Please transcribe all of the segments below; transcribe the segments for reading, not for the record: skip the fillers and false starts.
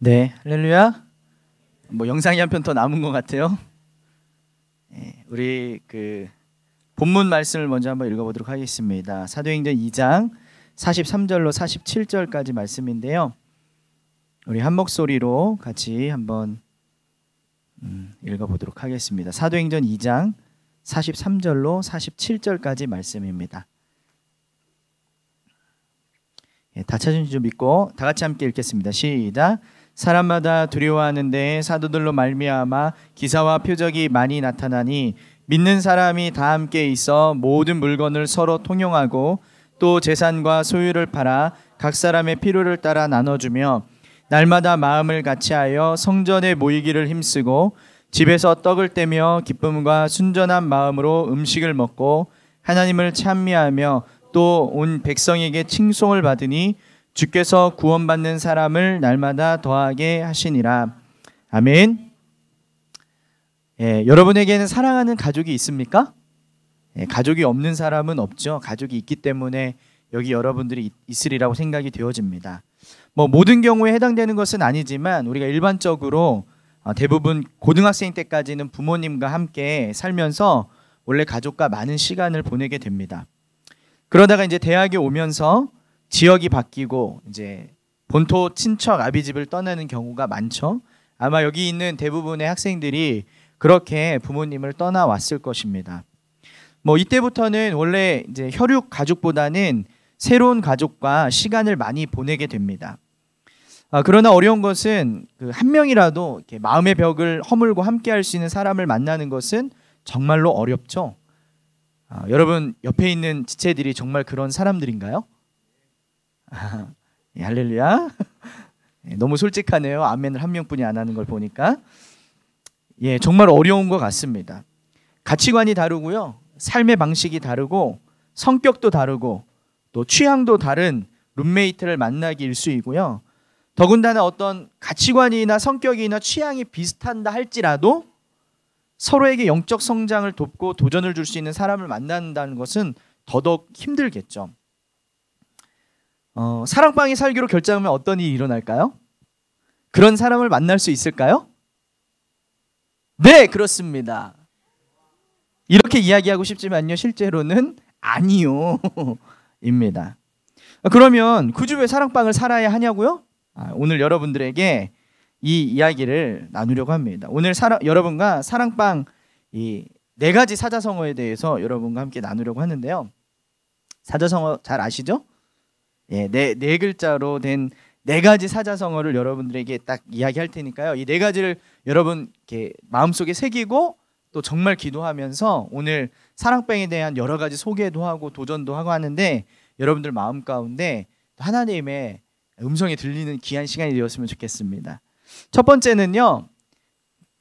네, 할렐루야. 영상이 한 편 더 남은 것 같아요. 우리 본문 말씀을 먼저 한번 읽어보도록 하겠습니다. 사도행전 2장 43절로 47절까지 말씀인데요. 우리 한 목소리로 같이 한번 읽어보도록 하겠습니다. 사도행전 2장 43절로 47절까지 말씀입니다. 다 찾은 줄 믿고 다 같이 함께 읽겠습니다. 시작. 사람마다 두려워하는데 사도들로 말미암아 기사와 표적이 많이 나타나니 믿는 사람이 다 함께 있어 모든 물건을 서로 통용하고 또 재산과 소유를 팔아 각 사람의 필요를 따라 나눠주며 날마다 마음을 같이하여 성전에 모이기를 힘쓰고 집에서 떡을 떼며 기쁨과 순전한 마음으로 음식을 먹고 하나님을 찬미하며 또 온 백성에게 칭송을 받으니 주께서 구원받는 사람을 날마다 더하게 하시니라. 아멘. 여러분에게는 사랑하는 가족이 있습니까? 가족이 없는 사람은 없죠. 가족이 있기 때문에 여기 여러분들이 있으리라고 생각이 되어집니다. 모든 경우에 해당되는 것은 아니지만 우리가 일반적으로 대부분 고등학생 때까지는 부모님과 함께 살면서 원래 가족과 많은 시간을 보내게 됩니다. 그러다가 이제 대학에 오면서 지역이 바뀌고 이제 본토 친척 아비집을 떠나는 경우가 많죠. 아마 여기 있는 대부분의 학생들이 그렇게 부모님을 떠나왔을 것입니다. 이때부터는 원래 이제 혈육 가족보다는 새로운 가족과 시간을 많이 보내게 됩니다. 그러나 어려운 것은 한 명이라도 이렇게 마음의 벽을 허물고 함께할 수 있는 사람을 만나는 것은 정말로 어렵죠. 여러분 옆에 있는 지체들이 정말 그런 사람들인가요? 할렐루야. 너무 솔직하네요. 아멘을 한 명뿐이 안 하는 걸 보니까. 정말 어려운 것 같습니다. 가치관이 다르고요, 삶의 방식이 다르고 성격도 다르고 또 취향도 다른 룸메이트를 만나기 일쑤이고요. 더군다나 어떤 가치관이나 성격이나 취향이 비슷한다 할지라도 서로에게 영적 성장을 돕고 도전을 줄 수 있는 사람을 만난다는 것은 더더욱 힘들겠죠. 사랑방이 살기로 결정하면 어떤 일이 일어날까요? 그런 사람을 만날 수 있을까요? 네, 그렇습니다. 이렇게 이야기하고 싶지만요, 실제로는 아니요 입니다. 그러면 굳이 왜 사랑방을 살아야 하냐고요? 오늘 여러분들에게 이 이야기를 나누려고 합니다. 오늘 여러분과 사랑방 이 4가지 사자성어에 대해서 여러분과 함께 나누려고 하는데요. 사자성어 잘 아시죠? 네 글자로 된 4가지 사자성어를 여러분들에게 딱 이야기할 테니까요. 이 4가지를 여러분 이렇게 마음속에 새기고 또 정말 기도하면서 오늘 사랑방에 대한 여러 가지 소개도 하고 도전도 하고 하는데 여러분들 마음 가운데 하나님의 음성이 들리는 귀한 시간이 되었으면 좋겠습니다. 첫 번째는요,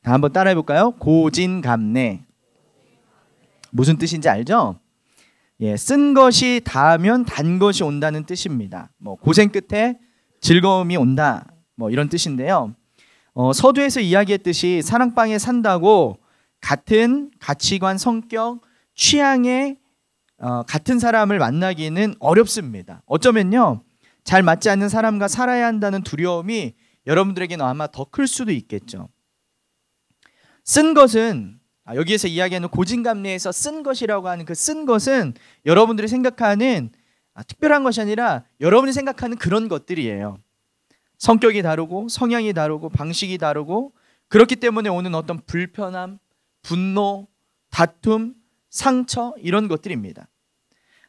다 한번 따라해 볼까요? 고진감래. 무슨 뜻인지 알죠? 쓴 것이 닿으면 단 것이 온다는 뜻입니다. 고생 끝에 즐거움이 온다, 이런 뜻인데요. 서두에서 이야기했듯이 사랑방에 산다고 같은 가치관, 성격, 취향의 같은 사람을 만나기는 어렵습니다. 어쩌면요, 잘 맞지 않는 사람과 살아야 한다는 두려움이 여러분들에게는 아마 더 클 수도 있겠죠. 쓴 것은 여기에서 이야기하는 고진감래에서 쓴 것이라고 하는 그 쓴 것은 여러분들이 생각하는 특별한 것이 아니라 여러분이 생각하는 그런 것들이에요. 성격이 다르고 성향이 다르고 방식이 다르고 그렇기 때문에 오는 어떤 불편함, 분노, 다툼, 상처, 이런 것들입니다.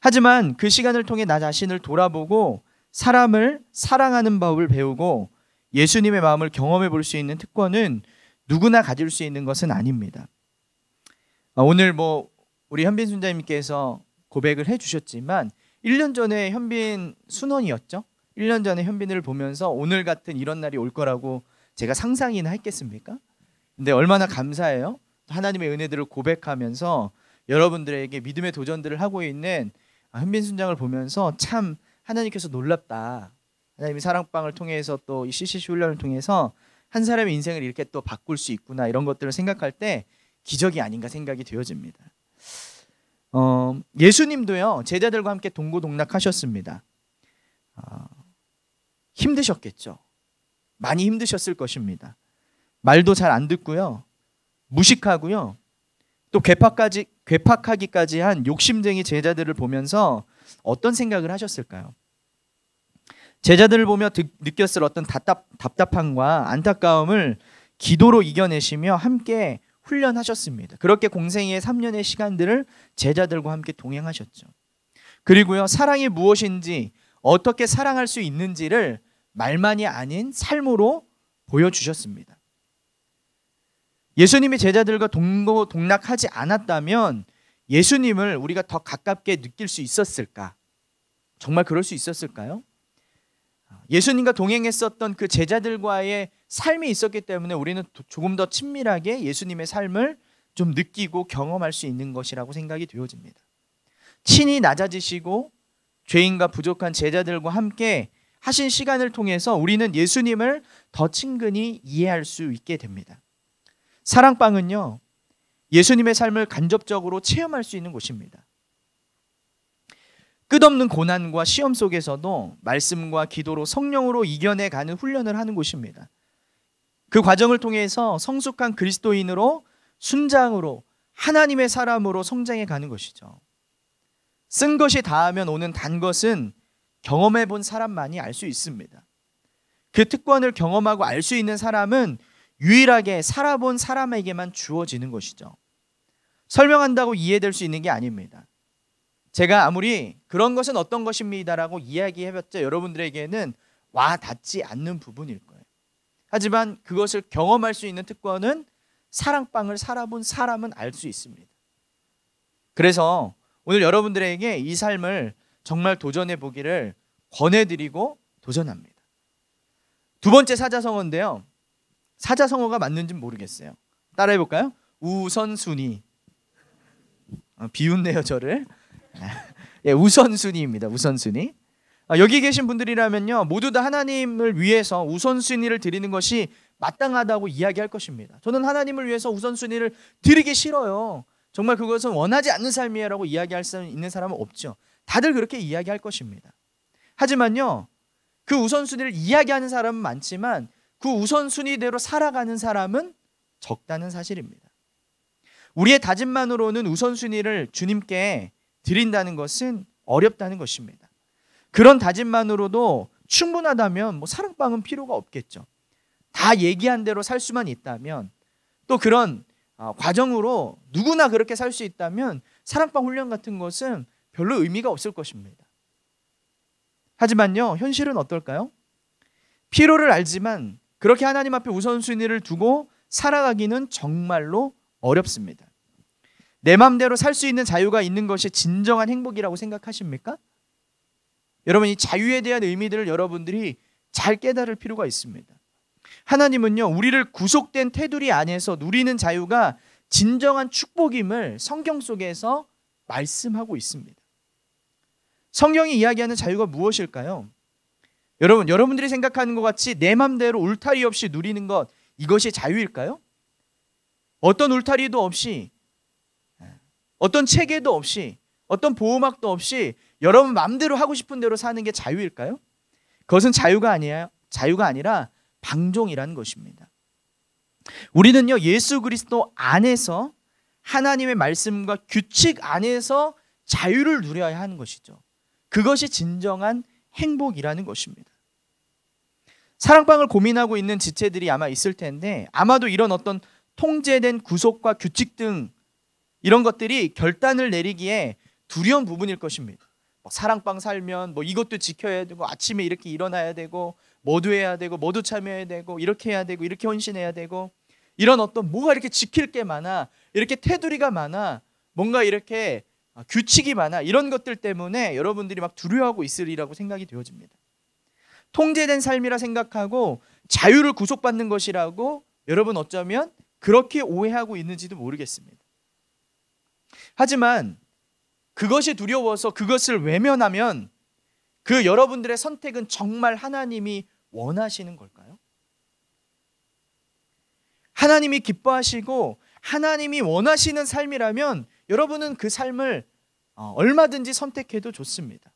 하지만 그 시간을 통해 나 자신을 돌아보고 사람을 사랑하는 법을 배우고 예수님의 마음을 경험해 볼 수 있는 특권은 누구나 가질 수 있는 것은 아닙니다. 오늘 우리 현빈 순자님께서 고백을 해주셨지만 1년 전에 현빈 순원이었죠. 1년 전에 현빈을 보면서 오늘 같은 이런 날이 올 거라고 제가 상상이나 했겠습니까? 근데 얼마나 감사해요. 하나님의 은혜들을 고백하면서 여러분들에게 믿음의 도전들을 하고 있는 현빈 순장을 보면서 참 하나님께서 놀랍다. 하나님이 사랑방을 통해서 또 이 CCC 훈련을 통해서 한 사람의 인생을 이렇게 또 바꿀 수 있구나, 이런 것들을 생각할 때 기적이 아닌가 생각이 되어집니다. 예수님도요, 제자들과 함께 동고동락하셨습니다. 힘드셨겠죠. 많이 힘드셨을 것입니다. 말도 잘 안 듣고요. 무식하고요. 또 괴팍하기까지 한 욕심쟁이 제자들을 보면서 어떤 생각을 하셨을까요? 제자들을 보며 느꼈을 어떤 답답함과 안타까움을 기도로 이겨내시며 함께 훈련하셨습니다. 그렇게 공생애의 3년의 시간들을 제자들과 함께 동행하셨죠. 그리고요, 사랑이 무엇인지, 어떻게 사랑할 수 있는지를 말만이 아닌 삶으로 보여주셨습니다. 예수님이 제자들과 동락하지 않았다면 예수님을 우리가 더 가깝게 느낄 수 있었을까? 정말 그럴 수 있었을까요? 예수님과 동행했었던 그 제자들과의 삶이 있었기 때문에 우리는 조금 더 친밀하게 예수님의 삶을 좀 느끼고 경험할 수 있는 것이라고 생각이 되어집니다. 친히 낮아지시고 죄인과 부족한 제자들과 함께 하신 시간을 통해서 우리는 예수님을 더 친근히 이해할 수 있게 됩니다. 사랑방은요, 예수님의 삶을 간접적으로 체험할 수 있는 곳입니다. 끝없는 고난과 시험 속에서도 말씀과 기도로 성령으로 이겨내가는 훈련을 하는 곳입니다. 그 과정을 통해서 성숙한 그리스도인으로, 순장으로, 하나님의 사람으로 성장해 가는 것이죠. 쓴 것이 다하면 오는 단 것은 경험해 본 사람만이 알 수 있습니다. 그 특권을 경험하고 알 수 있는 사람은 유일하게 살아본 사람에게만 주어지는 것이죠. 설명한다고 이해될 수 있는 게 아닙니다. 제가 아무리 그런 것은 어떤 것입니다라고 이야기해봤자 여러분들에게는 와 닿지 않는 부분일 거예요. 하지만 그것을 경험할 수 있는 특권은 사랑방을 살아본 사람은 알 수 있습니다. 그래서 오늘 여러분들에게 이 삶을 정말 도전해 보기를 권해드리고 도전합니다. 두 번째 사자성어인데요. 사자성어가 맞는지는 모르겠어요. 따라해 볼까요? 우선순위. 비웃네요 저를. 예, 우선순위입니다. 우선순위. 여기 계신 분들이라면요, 모두 다 하나님을 위해서 우선순위를 드리는 것이 마땅하다고 이야기할 것입니다. 저는 하나님을 위해서 우선순위를 드리기 싫어요. 정말 그것은 원하지 않는 삶이라고 이야기할 수 있는 사람은 없죠. 다들 그렇게 이야기할 것입니다. 하지만요, 그 우선순위를 이야기하는 사람은 많지만 그 우선순위대로 살아가는 사람은 적다는 사실입니다. 우리의 다짐만으로는 우선순위를 주님께 드린다는 것은 어렵다는 것입니다. 그런 다짐만으로도 충분하다면 사랑방은 필요가 없겠죠. 다 얘기한 대로 살 수만 있다면, 또 그런 과정으로 누구나 그렇게 살 수 있다면 사랑방 훈련 같은 것은 별로 의미가 없을 것입니다. 하지만요, 현실은 어떨까요? 필요를 알지만 그렇게 하나님 앞에 우선순위를 두고 살아가기는 정말로 어렵습니다. 내 마음대로 살 수 있는 자유가 있는 것이 진정한 행복이라고 생각하십니까? 여러분, 이 자유에 대한 의미들을 여러분들이 잘 깨달을 필요가 있습니다. 하나님은요, 우리를 구속된 테두리 안에서 누리는 자유가 진정한 축복임을 성경 속에서 말씀하고 있습니다. 성경이 이야기하는 자유가 무엇일까요? 여러분들이 생각하는 것 같이 내 맘대로 울타리 없이 누리는 것, 이것이 자유일까요? 어떤 울타리도 없이, 어떤 체계도 없이, 어떤 보호막도 없이 여러분 마음대로 하고 싶은 대로 사는 게 자유일까요? 그것은 자유가 아니라 방종이라는 것입니다. 우리는요, 예수 그리스도 안에서 하나님의 말씀과 규칙 안에서 자유를 누려야 하는 것이죠. 그것이 진정한 행복이라는 것입니다. 사랑방을 고민하고 있는 지체들이 아마 있을 텐데, 아마도 이런 어떤 통제된 구속과 규칙 등 이런 것들이 결단을 내리기에 두려운 부분일 것입니다. 사랑방 살면 이것도 지켜야 되고, 아침에 이렇게 일어나야 되고, 뭐도 해야 되고, 뭐도 참여해야 되고, 이렇게 해야 되고, 이렇게 헌신해야 되고, 이런 어떤 뭐가 이렇게 지킬 게 많아, 이렇게 테두리가 많아, 뭔가 이렇게 규칙이 많아, 이런 것들 때문에 여러분들이 막 두려워하고 있으리라고 생각이 되어집니다. 통제된 삶이라 생각하고 자유를 구속받는 것이라고 여러분 어쩌면 그렇게 오해하고 있는지도 모르겠습니다. 하지만 그것이 두려워서 그것을 외면하면 그 여러분들의 선택은 정말 하나님이 원하시는 걸까요? 하나님이 기뻐하시고 하나님이 원하시는 삶이라면 여러분은 그 삶을 얼마든지 선택해도 좋습니다.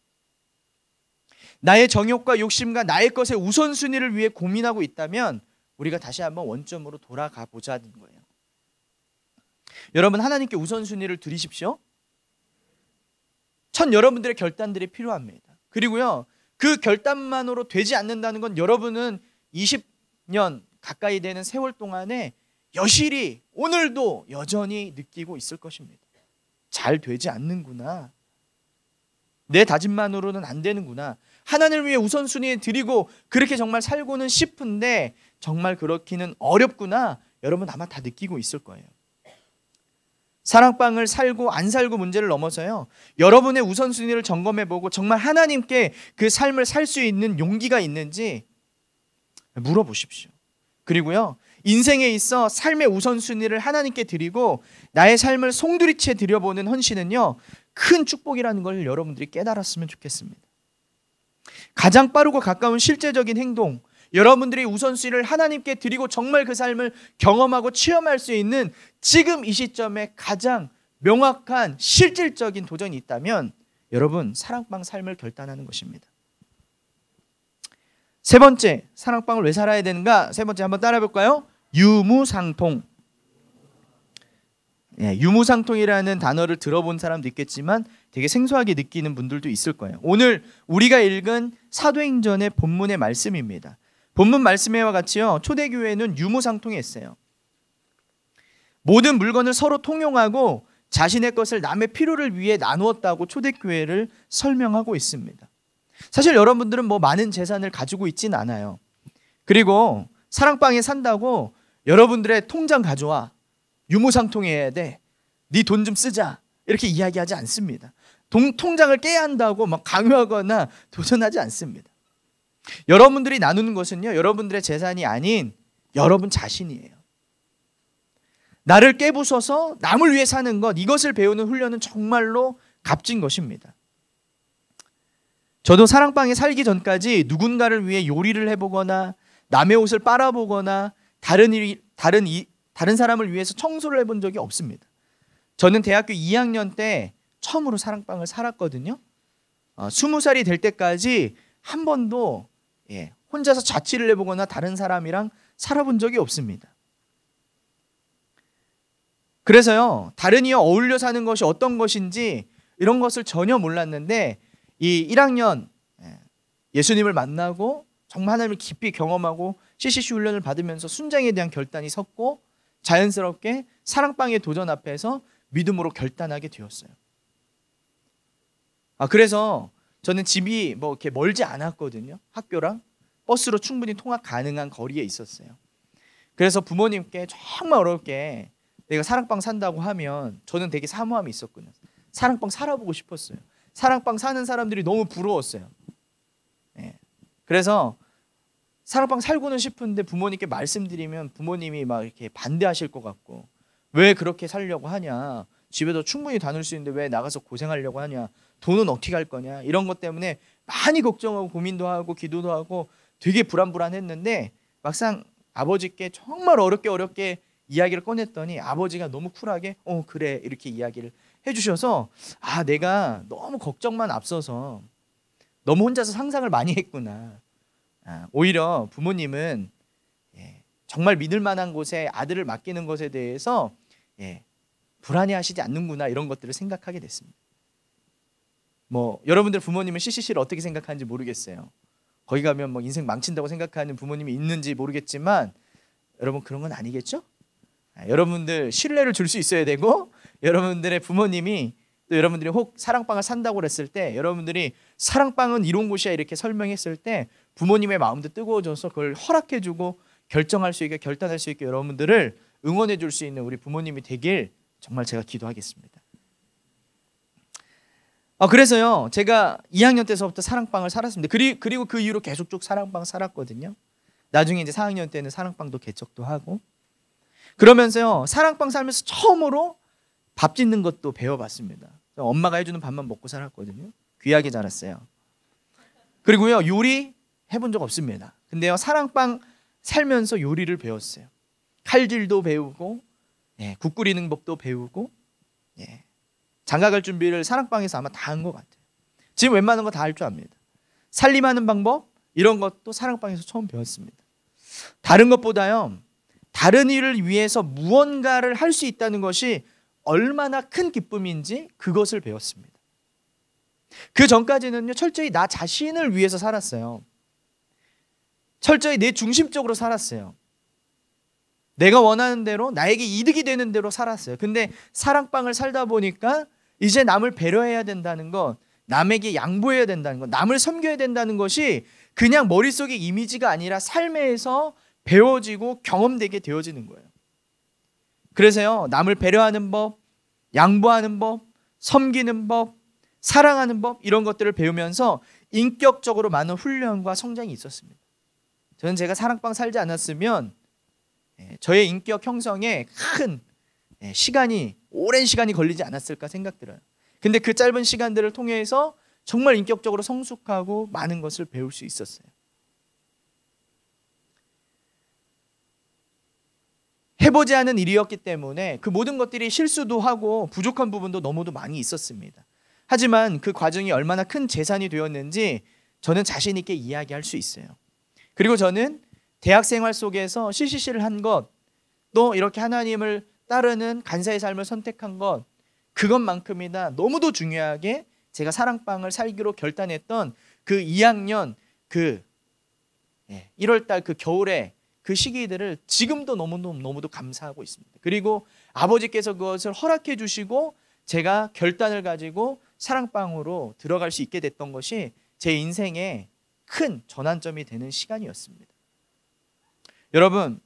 나의 정욕과 욕심과 나의 것의 우선순위를 위해 고민하고 있다면 우리가 다시 한번 원점으로 돌아가 보자는 거예요. 여러분, 하나님께 우선순위를 드리십시오. 첫 여러분들의 결단들이 필요합니다. 그리고요, 그 결단만으로 되지 않는다는 건 여러분은 20년 가까이 되는 세월 동안에 여실히 오늘도 여전히 느끼고 있을 것입니다. 잘 되지 않는구나. 내 다짐만으로는 안 되는구나. 하나님을 위해 우선순위에 드리고 그렇게 정말 살고는 싶은데 정말 그렇기는 어렵구나. 여러분 아마 다 느끼고 있을 거예요. 사랑방을 살고 안 살고 문제를 넘어서요, 여러분의 우선순위를 점검해보고 정말 하나님께 그 삶을 살 수 있는 용기가 있는지 물어보십시오. 그리고요, 인생에 있어 삶의 우선순위를 하나님께 드리고 나의 삶을 송두리째 드려보는 헌신은요, 큰 축복이라는 걸 여러분들이 깨달았으면 좋겠습니다. 가장 빠르고 가까운 실제적인 행동, 여러분들이 우선순위를 하나님께 드리고 정말 그 삶을 경험하고 체험할 수 있는 지금 이 시점에 가장 명확한 실질적인 도전이 있다면 여러분, 사랑방 삶을 결단하는 것입니다. 세 번째, 사랑방을 왜 살아야 되는가? 세 번째 한번 따라 볼까요? 유무상통. 유무상통이라는 단어를 들어본 사람도 있겠지만 되게 생소하게 느끼는 분들도 있을 거예요. 오늘 우리가 읽은 사도행전의 본문의 말씀입니다. 본문 말씀에와 같이요, 초대교회는 유무상통했어요. 모든 물건을 서로 통용하고 자신의 것을 남의 필요를 위해 나누었다고 초대교회를 설명하고 있습니다. 사실 여러분들은 뭐 많은 재산을 가지고 있진 않아요. 그리고 사랑방에 산다고 여러분들의 통장 가져와, 유무상통해야 돼, 네 돈 좀 쓰자, 이렇게 이야기하지 않습니다. 통장을 깨야 한다고 막 강요하거나 도전하지 않습니다. 여러분들이 나누는 것은요, 여러분들의 재산이 아닌 여러분 자신이에요. 나를 깨부숴서 남을 위해 사는 것, 이것을 배우는 훈련은 정말로 값진 것입니다. 저도 사랑방에 살기 전까지 누군가를 위해 요리를 해보거나 남의 옷을 빨아보거나 다른 사람을 위해서 청소를 해본 적이 없습니다. 저는 대학교 2학년 때 처음으로 사랑방을 살았거든요. 20살이 될 때까지 한 번도 혼자서 자취를 해보거나 다른 사람이랑 살아본 적이 없습니다. 그래서요, 다른 이와 어울려 사는 것이 어떤 것인지 이런 것을 전혀 몰랐는데 이 1학년 예수님을 만나고 정말 하나님을 깊이 경험하고 CCC 훈련을 받으면서 순장에 대한 결단이 섰고 자연스럽게 사랑방의 도전 앞에서 믿음으로 결단하게 되었어요. 그래서 저는 집이 뭐 이렇게 멀지 않았거든요. 학교랑 버스로 충분히 통학 가능한 거리에 있었어요. 그래서 부모님께 정말 어렵게 내가 사랑방 산다고 하면 저는 되게 사모함이 있었거든요. 사랑방 살아보고 싶었어요. 사랑방 사는 사람들이 너무 부러웠어요. 그래서 사랑방 살고는 싶은데 부모님께 말씀드리면 부모님이 막 이렇게 반대하실 것 같고, 왜 그렇게 살려고 하냐, 집에도 충분히 다닐 수 있는데 왜 나가서 고생하려고 하냐, 돈은 어떻게 할 거냐, 이런 것 때문에 많이 걱정하고 고민도 하고 기도도 하고 되게 불안했는데 막상 아버지께 정말 어렵게 이야기를 꺼냈더니 아버지가 너무 쿨하게 그래, 이렇게 이야기를 해주셔서 내가 너무 걱정만 앞서서 너무 혼자서 상상을 많이 했구나. 오히려 부모님은 정말 믿을 만한 곳에 아들을 맡기는 것에 대해서 불안해하시지 않는구나, 이런 것들을 생각하게 됐습니다. 뭐 여러분들 부모님은 CCC를 어떻게 생각하는지 모르겠어요. 거기 가면 뭐 인생 망친다고 생각하는 부모님이 있는지 모르겠지만 여러분 그런 건 아니겠죠? 여러분들 신뢰를 줄 수 있어야 되고, 여러분들의 부모님이 또 여러분들이 혹 사랑방을 산다고 그랬을 때 여러분들이 사랑방은 이런 곳이야 이렇게 설명했을 때 부모님의 마음도 뜨거워져서 그걸 허락해주고 결정할 수 있게, 결단할 수 있게 여러분들을 응원해 줄 수 있는 우리 부모님이 되길 정말 제가 기도하겠습니다. 그래서요, 제가 2학년 때서부터 사랑방을 살았습니다. 그리고 그 이후로 계속 쭉 사랑방 살았거든요. 나중에 이제 4학년 때는 사랑방도 개척도 하고, 그러면서요, 사랑방 살면서 처음으로 밥 짓는 것도 배워봤습니다. 엄마가 해주는 밥만 먹고 살았거든요. 귀하게 자랐어요. 그리고요, 요리 해본 적 없습니다. 근데요, 사랑방 살면서 요리를 배웠어요. 칼질도 배우고, 국 끓이는 법도 배우고, 장가갈 준비를 사랑방에서 아마 다 한 것 같아요. 지금 웬만한 거 다 할 줄 압니다. 살림하는 방법 이런 것도 사랑방에서 처음 배웠습니다. 다른 것보다요, 다른 일을 위해서 무언가를 할 수 있다는 것이 얼마나 큰 기쁨인지 그것을 배웠습니다. 그 전까지는요, 철저히 나 자신을 위해서 살았어요. 철저히 내 중심적으로 살았어요. 내가 원하는 대로, 나에게 이득이 되는 대로 살았어요. 근데 사랑방을 살다 보니까 이제 남을 배려해야 된다는 것, 남에게 양보해야 된다는 것, 남을 섬겨야 된다는 것이 그냥 머릿속의 이미지가 아니라 삶에서 배워지고 경험되게 되어지는 거예요. 그래서요, 남을 배려하는 법, 양보하는 법, 섬기는 법, 사랑하는 법, 이런 것들을 배우면서 인격적으로 많은 훈련과 성장이 있었습니다. 저는 제가 사랑방 살지 않았으면 저의 인격 형성에 큰 시간이, 오랜 시간이 걸리지 않았을까 생각들어요. 근데 그 짧은 시간들을 통해서 정말 인격적으로 성숙하고 많은 것을 배울 수 있었어요. 해보지 않은 일이었기 때문에 그 모든 것들이 실수도 하고 부족한 부분도 너무도 많이 있었습니다. 하지만 그 과정이 얼마나 큰 재산이 되었는지 저는 자신 있게 이야기할 수 있어요. 그리고 저는 대학생활 속에서 CCC를 한 것, 또 이렇게 하나님을 따르는 간사의 삶을 선택한 것, 그것만큼이나 너무도 중요하게 제가 사랑방을 살기로 결단했던 그 2학년 그 1월달 그 겨울에 그 시기들을 지금도 너무도 감사하고 있습니다. 그리고 아버지께서 그것을 허락해 주시고 제가 결단을 가지고 사랑방으로 들어갈 수 있게 됐던 것이 제 인생의 큰 전환점이 되는 시간이었습니다. 여러분,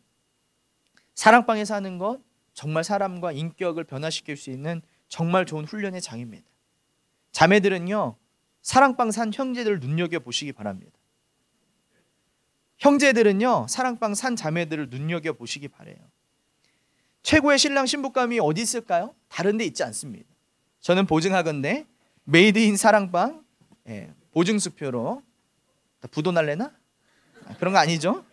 사랑방에 사는 것 정말 사람과 인격을 변화시킬 수 있는 정말 좋은 훈련의 장입니다. 자매들은요, 사랑방 산 형제들을 눈여겨보시기 바랍니다. 형제들은요, 사랑방 산 자매들을 눈여겨보시기 바라요. 최고의 신랑 신부감이 어디 있을까요? 다른 데 있지 않습니다. 저는 보증하건대 메이드 인 사랑방 보증수표로, 부도 날래나? 그런 거 아니죠?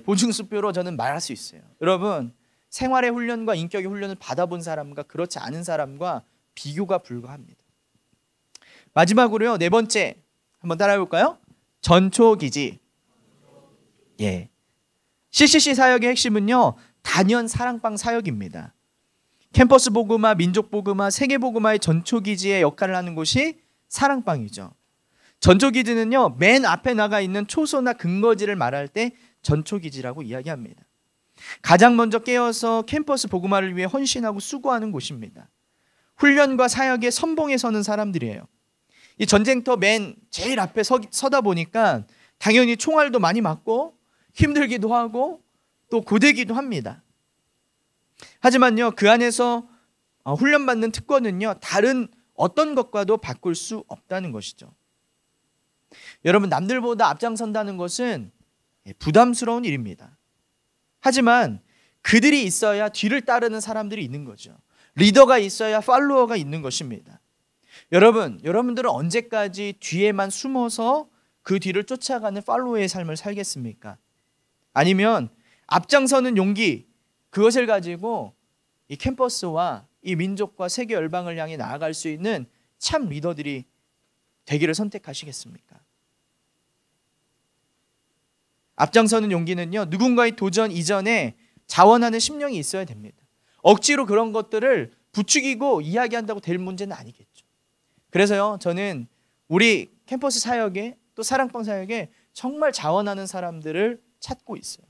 보증수표로 저는 말할 수 있어요. 여러분, 생활의 훈련과 인격의 훈련을 받아본 사람과 그렇지 않은 사람과 비교가 불가합니다. 마지막으로요, 네 번째 한번 따라해 볼까요? 전초기지. CCC 사역의 핵심은요, 단연 사랑방 사역입니다. 캠퍼스 복음화, 민족 복음화, 세계 복음화의 전초기지의 역할을 하는 곳이 사랑방이죠. 전초기지는요, 맨 앞에 나가 있는 초소나 근거지를 말할 때 전초기지라고 이야기합니다. 가장 먼저 깨어서 캠퍼스 복음화를 위해 헌신하고 수고하는 곳입니다. 훈련과 사역의 선봉에 서는 사람들이에요. 이 전쟁터 맨 제일 앞에 서다 보니까 당연히 총알도 많이 맞고 힘들기도 하고 또 고되기도 합니다. 하지만요, 그 안에서 훈련받는 특권은요, 다른 어떤 것과도 바꿀 수 없다는 것이죠. 여러분, 남들보다 앞장선다는 것은 부담스러운 일입니다. 하지만 그들이 있어야 뒤를 따르는 사람들이 있는 거죠. 리더가 있어야 팔로워가 있는 것입니다. 여러분들은 언제까지 뒤에만 숨어서 그 뒤를 쫓아가는 팔로워의 삶을 살겠습니까? 아니면 앞장서는 용기, 그것을 가지고 이 캠퍼스와 이 민족과 세계 열방을 향해 나아갈 수 있는 참 리더들이 되기를 선택하시겠습니까? 앞장서는 용기는요, 누군가의 도전 이전에 자원하는 심령이 있어야 됩니다. 억지로 그런 것들을 부추기고 이야기한다고 될 문제는 아니겠죠. 그래서요, 저는 우리 캠퍼스 사역에 또 사랑방 사역에 정말 자원하는 사람들을 찾고 있어요.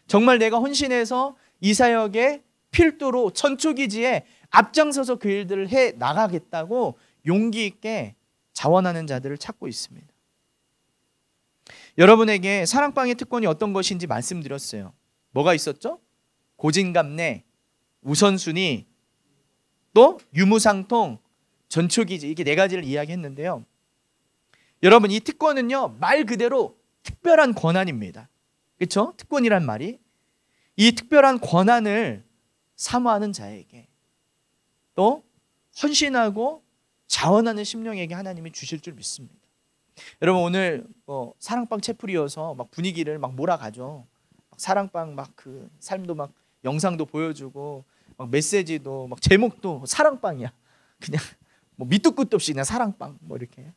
정말 내가 헌신해서 이 사역에 필두로 전초기지에 앞장서서 그 일들을 해 나가겠다고 용기 있게 자원하는 자들을 찾고 있습니다. 여러분에게 사랑방의 특권이 어떤 것인지 말씀드렸어요. 뭐가 있었죠? 고진감래, 우선순위, 또 유무상통, 전초기지, 이게 네 가지를 이야기했는데요. 여러분, 이 특권은요, 말 그대로 특별한 권한입니다. 그렇죠? 특권이란 말이 이 특별한 권한을 사모하는 자에게, 또 헌신하고 자원하는 심령에게 하나님이 주실 줄 믿습니다. 여러분, 오늘 사랑방 채플이어서 막 분위기를 막 몰아가죠. 막 사랑방 막 그 삶도 막 영상도 보여주고 막 메시지도 막 제목도 사랑방이야. 그냥 뭐 밑도 끝도 없이 그냥 사랑방 뭐 이렇게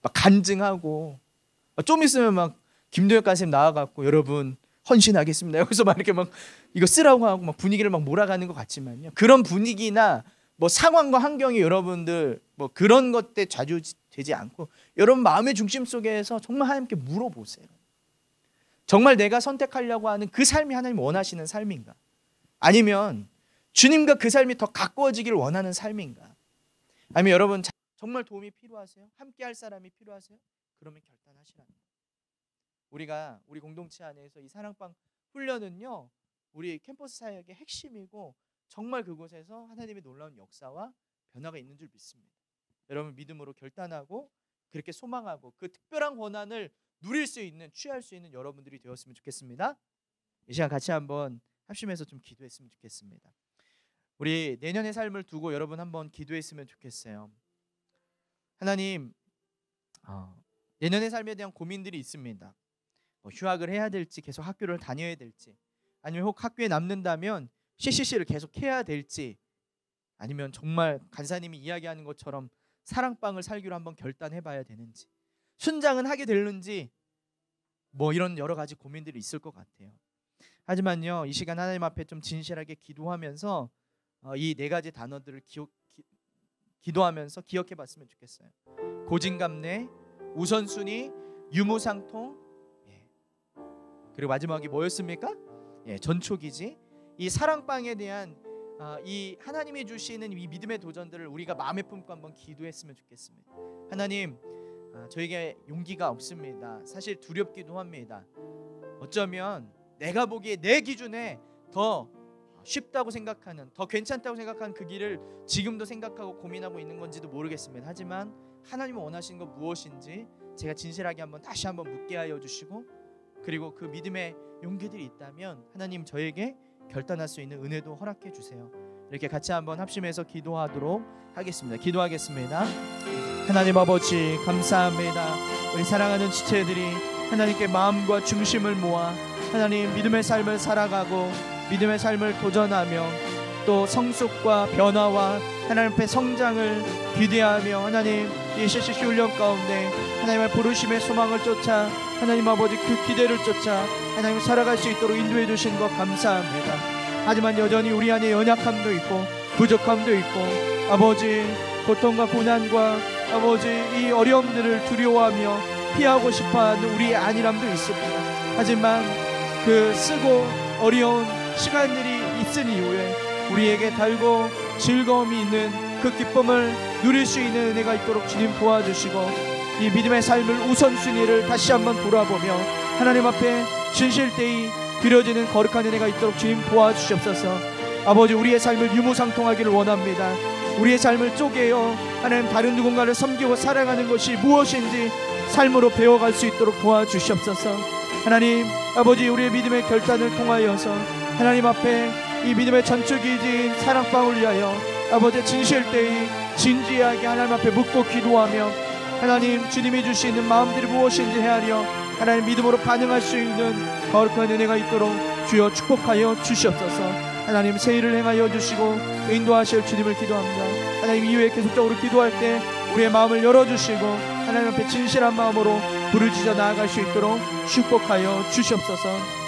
막 간증하고 좀 있으면 막 김도혁 가수님 나와갖고 여러분 헌신하겠습니다. 여기서 막 이렇게 막 이거 쓰라고 하고 막 분위기를 막 몰아가는 것 같지만요. 그런 분위기나 뭐 상황과 환경이 여러분들 뭐 그런 것에 좌지되지 않고 여러분 마음의 중심 속에서 정말 하나님께 물어보세요. 정말 내가 선택하려고 하는 그 삶이 하나님 원하시는 삶인가? 아니면 주님과 그 삶이 더 가까워지길 원하는 삶인가? 아니면 여러분 정말 도움이 필요하세요? 함께 할 사람이 필요하세요? 그러면 결단하시라는 거예요. 우리가 우리 공동체 안에서 이 사랑방 훈련은요, 우리 캠퍼스 사역의 핵심이고 정말 그곳에서 하나님의 놀라운 역사와 변화가 있는 줄 믿습니다. 여러분 믿음으로 결단하고 그렇게 소망하고 그 특별한 권한을 누릴 수 있는, 취할 수 있는 여러분들이 되었으면 좋겠습니다. 이 시간 같이 한번 합심해서 좀 기도했으면 좋겠습니다. 우리 내년의 삶을 두고 여러분 한번 기도했으면 좋겠어요. 하나님, 내년의 삶에 대한 고민들이 있습니다. 뭐 휴학을 해야 될지, 계속 학교를 다녀야 될지, 아니면 혹 학교에 남는다면 CCC를 계속 해야 될지, 아니면 정말 간사님이 이야기하는 것처럼 사랑방을 살기로 한번 결단해봐야 되는지, 순장은 하게 되는지, 뭐 이런 여러 가지 고민들이 있을 것 같아요. 하지만요, 이 시간 하나님 앞에 좀 진실하게 기도하면서 이 네 가지 단어들을 기도하면서 기억해봤으면 좋겠어요. 고진감래, 우선순위, 유무상통, 그리고 마지막이 뭐였습니까? 전초기지. 이 사랑방에 대한 이 하나님이 주시는 이 믿음의 도전들을 우리가 마음에 품고 한번 기도했으면 좋겠습니다. 하나님, 저에게 용기가 없습니다. 사실 두렵기도 합니다. 어쩌면 내가 보기에 내 기준에 더 쉽다고 생각하는, 더 괜찮다고 생각하는 그 길을 지금도 생각하고 고민하고 있는 건지도 모르겠습니다. 하지만 하나님이 원하시는 것 무엇인지 제가 진실하게 다시 한번 묻게 하여 주시고, 그리고 그 믿음의 용기들이 있다면 하나님 저에게 결단할 수 있는 은혜도 허락해 주세요. 이렇게 같이 한번 합심해서 기도하도록 하겠습니다. 기도하겠습니다. 하나님 아버지, 감사합니다. 우리 사랑하는 지체들이 하나님께 마음과 중심을 모아 하나님 믿음의 삶을 살아가고 믿음의 삶을 도전하며 또 성숙과 변화와 하나님 앞에 성장을 기대하며 하나님 이 CCC 훈련 가운데 하나님의 부르심의 소망을 쫓아 하나님 아버지 그 기대를 쫓아 하나님 살아갈 수 있도록 인도해 주신 것 감사합니다. 하지만 여전히 우리 안에 연약함도 있고 부족함도 있고 아버지 고통과 고난과 아버지 이 어려움들을 두려워하며 피하고 싶어하는 우리의 안일함도 있습니다. 하지만 그 쓰고 어려운 시간들이 있은 이후에 우리에게 달고 즐거움이 있는 그 기쁨을 누릴 수 있는 은혜가 있도록 주님 도와주시고 이 믿음의 삶을 우선순위를 다시 한번 돌아보며 하나님 앞에 진실되이 드려지는 거룩한 은혜가 있도록 주님 도와주시옵소서. 아버지, 우리의 삶을 유무상통하기를 원합니다. 우리의 삶을 쪼개어 하나님 다른 누군가를 섬기고 살아가는 것이 무엇인지 삶으로 배워갈 수 있도록 도와주시옵소서. 하나님 아버지, 우리의 믿음의 결단을 통하여서 하나님 앞에 이 믿음의 전초기지인 사랑방을 위하여 아버지 진실되이 진지하게 하나님 앞에 묻고 기도하며 하나님 주님이 주시는 마음들이 무엇인지 헤아려 하나님 믿음으로 반응할 수 있는 거룩한 은혜가 있도록 주여 축복하여 주시옵소서. 하나님 새 일을 행하여 주시고 인도하실 주님을 기도합니다. 하나님 이후에 계속적으로 기도할 때 우리의 마음을 열어주시고 하나님 앞에 진실한 마음으로 부르짖어 나아갈 수 있도록 축복하여 주시옵소서.